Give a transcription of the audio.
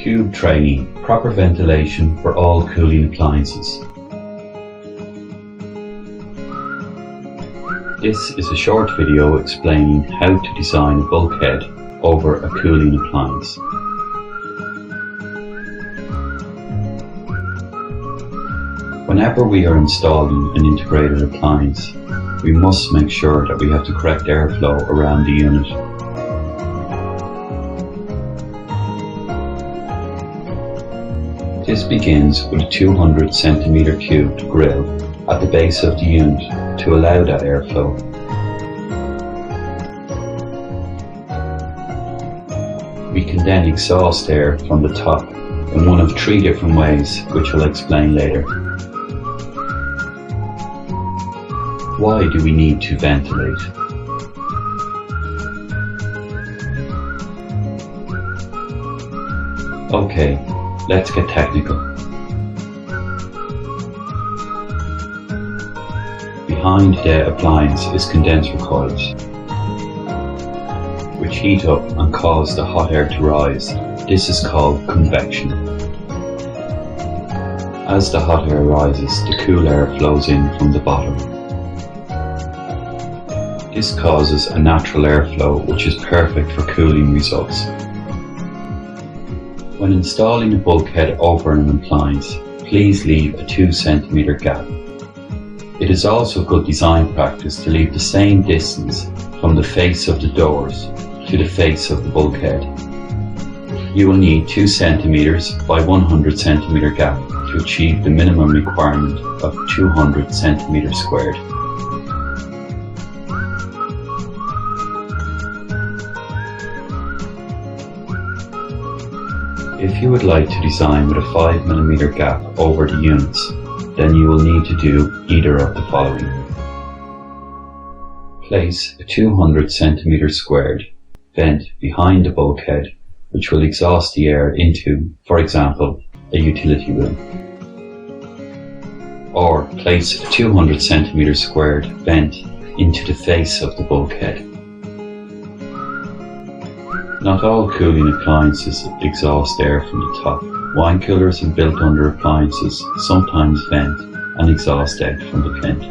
Cube training, proper ventilation for all cooling appliances. This is a short video explaining how to design a bulkhead over a cooling appliance. Whenever we are installing an integrated appliance, we must make sure that we have the correct airflow around the unit. This begins with a 200 cm cubed grill at the base of the unit to allow that airflow. We can then exhaust air from the top in one of 3 different ways, which I'll explain later. Why do we need to ventilate? Okay, let's get technical. Behind the appliance is condenser coils, which heat up and cause the hot air to rise. This is called convection. As the hot air rises, the cool air flows in from the bottom. This causes a natural airflow which is perfect for cooling results. When installing a bulkhead over an appliance, please leave a 2 cm gap. It is also good design practice to leave the same distance from the face of the doors to the face of the bulkhead. You will need 2 cm by 100 cm gap to achieve the minimum requirement of 200 cm squared. If you would like to design with a 5 mm gap over the units, then you will need to do either of the following. Place a 200 cm squared vent behind the bulkhead, which will exhaust the air into, for example, a utility room. Or place a 200 cm squared vent into the face of the bulkhead. Not all cooling appliances exhaust air from the top. Wine coolers and built-under appliances sometimes vent and exhaust out from the vent.